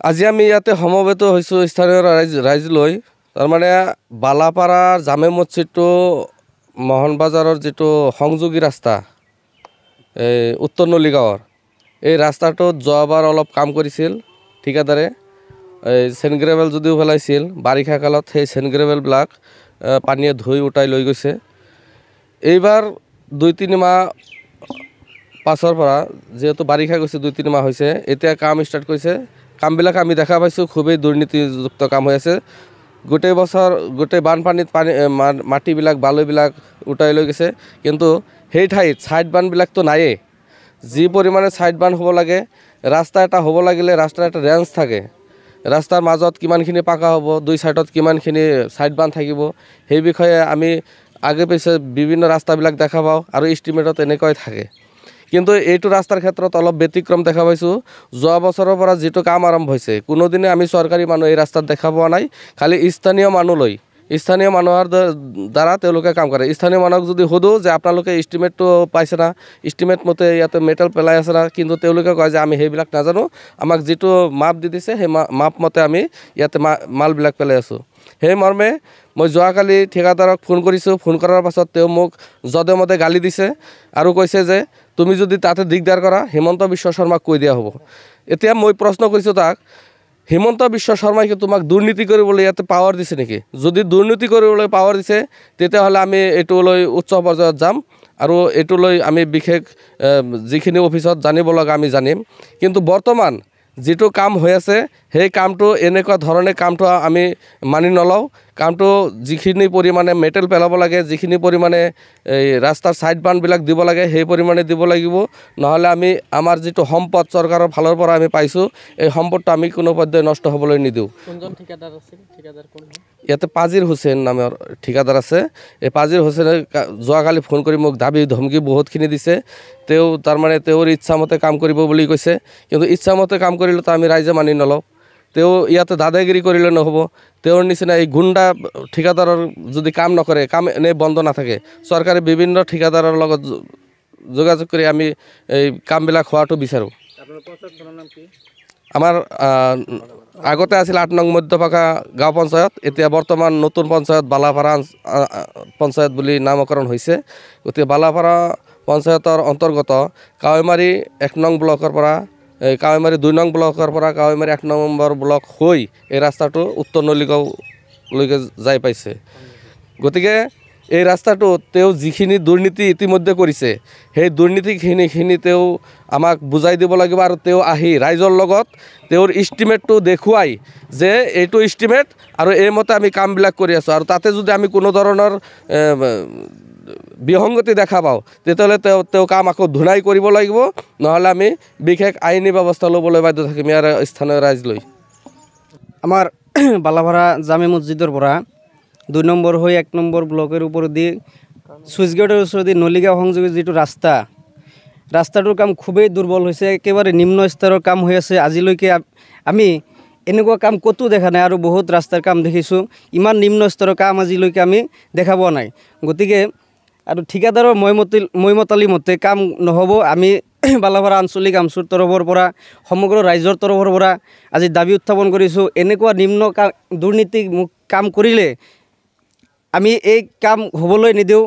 আজি আমি ইয়াতে সমবেত হৈছোঁ স্থানীয় ৰাইজ লৈ তাৰমানে বালাপাৰাৰ জামে মছজিদটো মোহন বাজাৰৰ যিটো সংযোগী ৰাস্তা এই উত্তৰ নলীগাঁৱৰ এই ৰাস্তাটোত যোৱাবাৰ অলপ কাম কৰিছিল ঠিকাদাৰে এই চেনগ্ৰেভেল যদিও পেলাইছিল বাৰিষা কালত সেই চেনগ্ৰেভেলবিলাক পানীয়ে ধুই উটাই লৈ গৈছে। এইবাৰ 2-3 মাহ পাছৰ পৰা যেহেতু বাৰিষা গৈছে 2-3 মাহ হৈছে এতিয়া কাম ষ্টাৰ্ট কৰিছে। কামবিলাক আমি দেখা পাইছোঁ খুবেই দুৰ্নীতিযুক্ত কাম হৈ আছে। গোটেই বছৰ গোটেই বানপানীত মাটিবিলাক বালুবিলাক উটাই লৈ গৈছে কিন্তু সেই ঠাইত ছাইড বানবিলাকতো নায়েই। যি পৰিমাণে ছাইড বান হ'ব লাগে ৰাস্তা এটা হ'ব লাগিলে ৰাস্তাৰ এটা ৰেঞ্জ থাকে। ৰাস্তাৰ মাজত কিমানখিনি পাকা হ'ব, 2 চাইডত কিমানখিনি ছাইড বান থাকিব সেই বিষয়ে আমি আগে পিছে বিভিন্ন ৰাস্তাবিলাক দেখা পাওঁ আৰু এষ্টিমেটত এনেকৈ থাকে। কিন্তু এইটো ৰাস্তাৰ ক্ষেত্ৰত অলপ ব্যতিক্ৰম দেখা পাইছোঁ। যোৱা বছৰৰ পৰা যিটো কাম আৰম্ভ হৈছে কোনোদিনে আমি চৰকাৰী মানুহ এই ৰাস্তাত দেখা পোৱা নাই। খালি স্থানীয় মানুহৰ দ্বাৰা তেওঁলোকে কাম কৰে। স্থানীয় মানুহক যদি সোধোঁ যে আপোনালোকে এষ্টিমেটটো পাইছে না, এষ্টিমেট মতে ইয়াতে মেটেল পেলাই আছে না, কিন্তু তেওঁলোকে কয় যে আমি সেইবিলাক নাজানো, আমাক যিটো মাপ দি দিছে সেই মাপ মতে আমি ইয়াতে মালবিলাক পেলাই আছোঁ। সেই মৰ্মে মই যোৱাকালি ঠিকাদাৰক ফোন কৰিছোঁ। ফোন কৰাৰ পাছত তেওঁ মোক যধে মধে গালি দিছে আৰু কৈছে যে তুমি যদি তাতে দিগদাৰ কৰা হিমন্ত বিশ্ব শৰ্মাক কৈ দিয়া হ'ব। এতিয়া মই প্ৰশ্ন কৰিছোঁ তাক, হিমন্ত বিশ্ব শৰ্মাই কি তোমাক দুৰ্নীতি কৰিবলৈ ইয়াতে পাৱাৰ দিছে নেকি? যদি দুৰ্নীতি কৰিবলৈ পাৱাৰ দিছে তেতিয়াহ'লে আমি এইটো লৈ উচ্চ পৰ্যায়ত যাম আৰু এইটো লৈ আমি বিশেষ যিখিনি অফিচত জানিব লগা আমি জানিম। কিন্তু বৰ্তমান যিটো কাম হৈ আছে সেই কামটো এনেকুৱা ধৰণে কামটো আমি মানি নলওঁ। কামটো যিখিনি পৰিমাণে মেটেল পেলাব লাগে, যিখিনি পৰিমাণে এই ৰাস্তাৰ ছাইড বানবিলাক দিব লাগে সেই পৰিমাণে দিব লাগিব। নহ'লে আমি আমাৰ যিটো সম্পদ চৰকাৰৰ ফালৰ পৰা আমি পাইছোঁ এই সম্পদটো আমি কোনো পধ্যে নষ্ট হ'বলৈ নিদিওঁ। ইয়াতে পাজিৰ হুছেইন নামৰ ঠিকাদাৰ আছে। এই পাজিৰ হুছেইনে যোৱাকালি ফোন কৰি মোক দাবী ধমকি বহুতখিনি দিছে। তেওঁ তাৰমানে তেওঁৰ ইচ্ছামতে কাম কৰিব বুলি কৈছে, কিন্তু ইচ্ছামতে কাম কৰিলেতো আমি ৰাইজে মানি নলওঁ। তেওঁ ইয়াতে দাদাগিৰি কৰিলে নহ'ব। তেওঁৰ নিচিনা এই গুণ্ডা ঠিকাদাৰৰ যদি কাম নকৰে, কাম এনেই বন্ধ নাথাকে। চৰকাৰে বিভিন্ন ঠিকাদাৰৰ লগত যোগাযোগ কৰি আমি এই কামবিলাক হোৱাটো বিচাৰোঁ। আমাৰ আগতে আছিল 8 নং মধ্যপাকা গাঁও পঞ্চায়ত, এতিয়া বৰ্তমান নতুন পঞ্চায়ত বালাপাৰা পঞ্চায়ত বুলি নামকৰণ হৈছে। গতিকে বালাপাৰা পঞ্চায়তৰ অন্তৰ্গত কাৱৈমাৰী 1 নং ব্লকৰ পৰা কাৱৈমাৰী 2 নং ব্লকৰ পৰা কাৱৈমাৰী 1 নম্বৰ ব্লক হৈ এই ৰাস্তাটো উত্তৰ নলীগাঁওলৈকে যাই পাইছে। গতিকে এই ৰাস্তাটো তেওঁ যিখিনি দুৰ্নীতি ইতিমধ্যে কৰিছে সেই দুৰ্নীতিখিনি তেওঁ আমাক বুজাই দিব লাগিব আৰু তেওঁ আহি ৰাইজৰ লগত তেওঁৰ ইষ্টিমেটটো দেখুৱাই যে এইটো ইষ্টিমেট আৰু এইমতে আমি কামবিলাক কৰি আছোঁ আৰু তাতে যদি আমি কোনো ধৰণৰ বিসংগতি দেখা পাওঁ তেতিয়াহ'লে তেওঁ কাম আকৌ ধুনাই কৰিব লাগিব, নহ'লে আমি বিশেষ আইনী ব্যৱস্থা ল'বলৈ বাধ্য থাকিম ইয়াৰ স্থানীয় ৰাইজ লৈ। আমাৰ বালাপাৰা জামে মছজিদৰ পৰা 2 নম্বৰ হৈ 1 নম্বৰ ব্লকেৰ উপৰেদি সুইচ গেটেৰ ওচৰেদি নলীগাঁও সংযোগী যিটো ৰাস্তাটোৰ কাম খুবেই দুৰ্বল হৈছে। একেবাৰে নিম্ন স্তৰৰ কাম হৈ আছে। আজিলৈকে আমি এনেকুৱা কাম ক'তো দেখা নাই আৰু বহুত ৰাস্তাৰ কাম দেখিছোঁ। ইমান নিম্ন স্তৰৰ কাম আজিলৈকে আমি দেখা পোৱা নাই। গতিকে আৰু ঠিকাদাৰৰ মইমতালি মতে কাম নহ'ব। আমি বালাপাৰা আঞ্চলিক আমচুৰ তৰফৰ পৰা সমগ্ৰ ৰাইজৰ তৰফৰ পৰা আজি দাবী উত্থাপন কৰিছোঁ। এনেকুৱা নিম্ন দুৰ্নীতি কাম কৰিলে আমি এই কাম হ'বলৈ নিদিওঁ।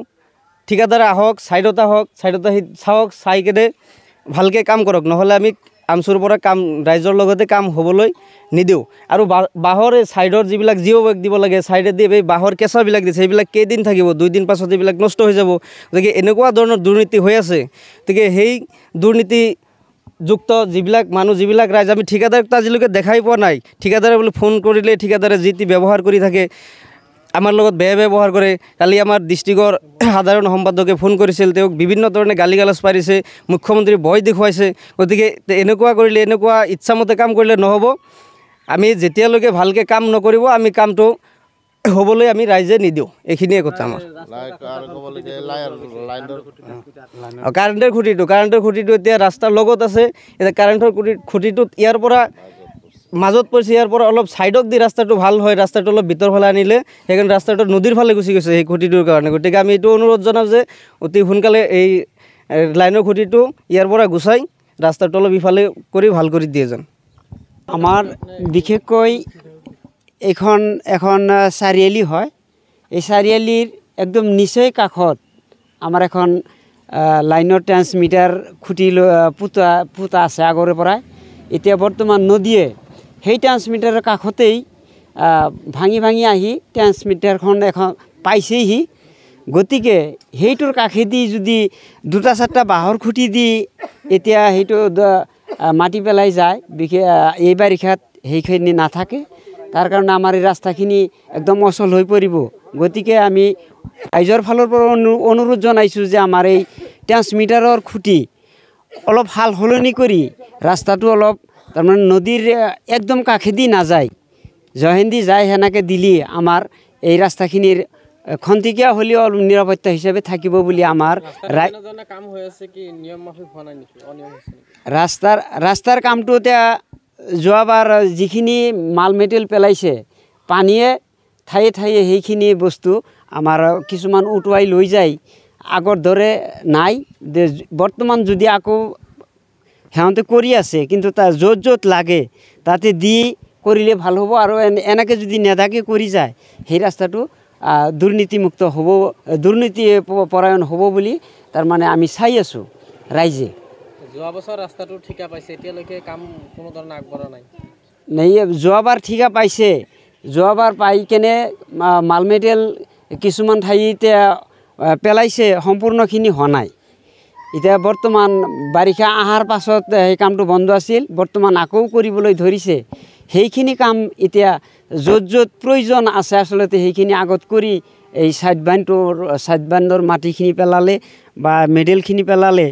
ঠিকাদাৰ আহক, ছাইডত আহক, ছাইডত আহি চাওক, চাই কেনে ভালকৈ কাম কৰক, নহ'লে আমি আমচুৰ পৰা কাম ৰাইজৰ লগতে কাম হ'বলৈ নিদিওঁ। আৰু বাঁহৰ ছাইডৰ যিবিলাক জিঅ' বেগ দিব লাগে ছাইডেদি এই বাঁহৰ কেঁচাবিলাক দিছে সেইবিলাক কেইদিন থাকিব, 2 দিন পাছত এইবিলাক নষ্ট হৈ যাব। গতিকে এনেকুৱা ধৰণৰ দুৰ্নীতি হৈ আছে। গতিকে সেই দুৰ্নীতিযুক্ত যিবিলাক ৰাইজ আমি ঠিকাদাৰক আজিলৈকে দেখাই পোৱা নাই। ঠিকাদাৰে বোলে ফোন কৰিলে ঠিকাদাৰে যি টি ব্যৱহাৰ কৰি থাকে, আমাৰ লগত বেয়া ব্যৱহাৰ কৰে। কালি আমাৰ ডিষ্ট্ৰিক্টৰ সাধাৰণ সম্পাদকে ফোন কৰিছিল, তেওঁক বিভিন্ন ধৰণে গালি গালাজ পাৰিছে, মুখ্যমন্ত্ৰী ভয় দেখুৱাইছে। গতিকে এনেকুৱা কৰিলে, এনেকুৱা ইচ্ছামতে কাম কৰিলে নহ'ব। আমি যেতিয়ালৈকে ভালকৈ কাম নকৰিব আমি কামটো হ'বলৈ আমি ৰাইজে নিদিওঁ। এইখিনিয়ে কথা আমাৰ। কাৰেণ্টৰ খুঁটিটো এতিয়া ৰাস্তাৰ লগত আছে। এতিয়া কাৰেণ্টৰ খুঁটিটোত ইয়াৰ পৰা মাজত পৰিছে, ইয়াৰ পৰা অলপ ছাইডক দি ৰাস্তাটো ভাল হয়, ৰাস্তাটো অলপ ভিতৰ ফালে আনিলে সেইকাৰণে ৰাস্তাটো নদীৰ ফালে গুচি গৈছে সেই খুঁটিটোৰ কাৰণে। গতিকে আমি এইটো অনুৰোধ জনাওঁ যে অতি সোনকালে এই লাইনৰ খুঁটিটো ইয়াৰ পৰা গুচাই ৰাস্তাটো অলপ ইফালে কৰি ভাল কৰি দিয়ে যেন। আমাৰ বিশেষকৈ এখন চাৰিআলি হয়। এই চাৰিআলিৰ একদম নিচেই কাষত আমাৰ এখন লাইনৰ ট্ৰান্সমিটাৰ খুঁটি পোতা আছে আগৰে পৰাই। এতিয়া বৰ্তমান নদীয়ে সেই ট্ৰান্সমিটাৰৰ কাষতেই ভাঙি ভাঙি আহি ট্ৰান্সমিটাৰখন এখন পাইছেহি। গতিকে সেইটোৰ কাষেদি যদি দুটা চাৰিটা বাঁহৰ খুঁটি দি এতিয়া সেইটো মাটি পেলাই যায়, বিশেষ এই বাৰিষাত সেইখিনি নাথাকে। তাৰ কাৰণে আমাৰ এই ৰাস্তাখিনি একদম অচল হৈ পৰিব। গতিকে আমি ৰাইজৰ ফালৰ পৰা অনুৰোধ জনাইছোঁ যে আমাৰ এই ট্ৰান্সমিটাৰৰ খুঁটি অলপ সাল সলনি কৰি ৰাস্তাটো অলপ তাৰমানে নদীৰ একদম কাষেদি নাযায়, জহেন্দি যায় সেনেকৈ দিলি আমাৰ এই ৰাস্তাখিনিৰ খন্তেকীয়া হ'লেও অলপ নিৰাপত্তা হিচাপে থাকিব বুলি আমাৰ ৰাস্তাৰ কামটো এতিয়া যোৱাবাৰ যিখিনি মাল মেটেৰিয়েল পেলাইছে পানীয়ে ঠায়ে ঠায়ে সেইখিনি বস্তু আমাৰ কিছুমান উটুৱাই লৈ যায়। আগৰ দৰে নাই। বৰ্তমান যদি আকৌ সিহঁতে কৰি আছে, কিন্তু তাৰ য'ত য'ত লাগে তাতে দি কৰিলে ভাল হ'ব। আৰু এনেকৈ যদি নেদাকে কৰি যায় সেই ৰাস্তাটো দুৰ্নীতিমুক্ত হ'ব, দুৰ্নীতি পৰায়ণ হ'ব বুলি তাৰমানে আমি চাই আছোঁ ৰাইজে। যোৱা বছৰ ৰাস্তাটো ঠিকা পাইছে, এতিয়ালৈকে কাম কোনো ধৰণে আগবঢ়া নাই। যোৱাবাৰ ঠিকা পাইছে, যোৱাবাৰ পাই কেনে মাল মেটেৰিয়েল কিছুমান ঠাইতে পেলাইছে, সম্পূৰ্ণখিনি হোৱা নাই। এতিয়া বৰ্তমান বাৰিষা অহাৰ পাছত সেই কামটো বন্ধ আছিল, বৰ্তমান আকৌ কৰিবলৈ ধৰিছে। সেইখিনি কাম এতিয়া য'ত য'ত প্ৰয়োজন আছে আচলতে সেইখিনি আগত কৰি এই চাইড বান্ধৰ মাটিখিনি পেলালে বা মেডেলখিনি পেলালে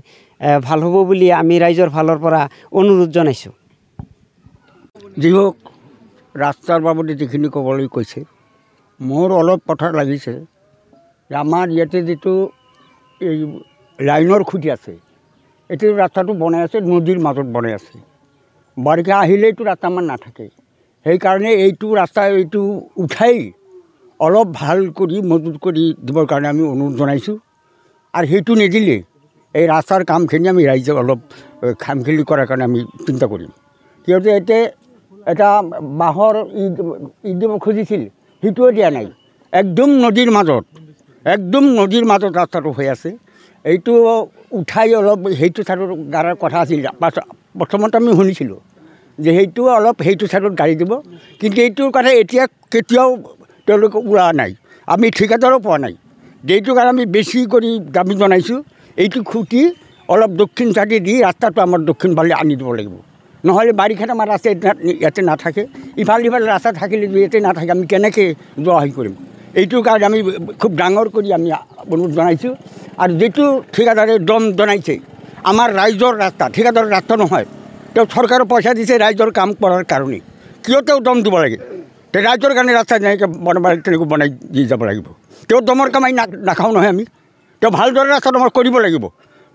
ভাল হ'ব বুলি আমি ৰাইজৰ ফালৰ পৰা অনুৰোধ জনাইছোঁ। যি হওক, ৰাস্তাৰ বাবদে যিখিনি ক'বলৈ কৈছে, মোৰ অলপ কথা লাগিছে যে আমাৰ ইয়াতে যিটো এই লাইনৰ খুঁটি আছে, এইটো ৰাস্তাটো বনাই আছে নদীৰ মাজত বনাই আছে। বাৰিষা আহিলেইতো ৰাস্তা আমাৰ নাথাকে। সেইকাৰণে এইটো ৰাস্তা এইটো উঠাই অলপ ভাল কৰি মজবুত কৰি দিবৰ কাৰণে আমি অনুৰোধ জনাইছোঁ। আৰু সেইটো নিদিলে এই ৰাস্তাৰ কামখিনি আমি ৰাইজে অলপ খামখেলি কৰাৰ কাৰণে আমি চিন্তা কৰিম। কিয়তে এতিয়া এটা বাঁহৰ দিব খুজিছিল, সেইটোও দিয়া নাই। একদম নদীৰ মাজত ৰাস্তাটো হৈ আছে। এইটো উঠাই অলপ সেইটো ছাইডত গাড়াৰ কথা আছিল। প্ৰথমত আমি শুনিছিলোঁ যে সেইটো অলপ সেইটো ছাইডত গাড়ী দিব, কিন্তু এইটোৰ কথা এতিয়া কেতিয়াও তেওঁলোকে ওলোৱা নাই। আমি ঠিকাদাৰো পোৱা নাই। এইটো কাৰণে আমি বেছি কৰি দাবী জনাইছোঁ, এইটো খুঁটি অলপ দক্ষিণ ছাইডে দি ৰাস্তাটো আমাৰ দক্ষিণ ফালে আনি দিব লাগিব। নহ'লে বাৰিষাত আমাৰ ৰাস্তা ইয়াতে নাথাকে। ইফালে ৰাস্তা থাকিলে ইয়াতে নাথাকে, আমি কেনেকৈ যোৱা আহি কৰিম? এইটোৰ কাৰণে আমি খুব ডাঙৰ কৰি আমি অনুৰোধ জনাইছোঁ। আৰু যিটো ঠিকাদাৰে দম জনাইছে, আমাৰ ৰাইজৰ ৰাস্তা, ঠিকাদাৰৰ ৰাস্তা নহয়। তেওঁ চৰকাৰৰ পইচা দিছে ৰাইজৰ কাম কৰাৰ কাৰণে, কিয় তেওঁ দম দিব লাগে? তে ৰাইজৰ কাৰণে ৰাস্তা যেনেকৈ বনাব তেনেকৈ বনাই দি যাব লাগিব। তেওঁ দমৰ কামাই নাখাওঁ নহয় আমি। তেওঁ ভালদৰে ৰাস্তাটো আমাৰ কৰিব লাগিব।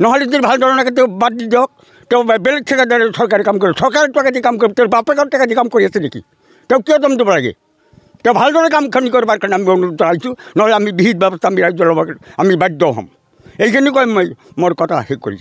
নহ'লে যদি ভালদৰে নাখায় তেওঁ বাদ দি দিয়ক। তেওঁ বেলেগ ঠিকাদাৰে চৰকাৰী কাম কৰে, চৰকাৰৰ টকা দি কাম কৰে, তেওঁৰ বাপেকৰ টকা দি কাম কৰি আছে নেকি? তেওঁ কিয় দম দিব লাগে? তেওঁ ভালদৰে কামখিনি কৰিবৰ কাৰণে আমি অনুৰোধ জনাইছোঁ। নহ'লে আমি বিহিত ব্যৱস্থা আমি ৰাইজৰ লগত আমি বাধ্য হ'ম। এইখিনি কৈ মই মোৰ কথা শেষ কৰিছোঁ।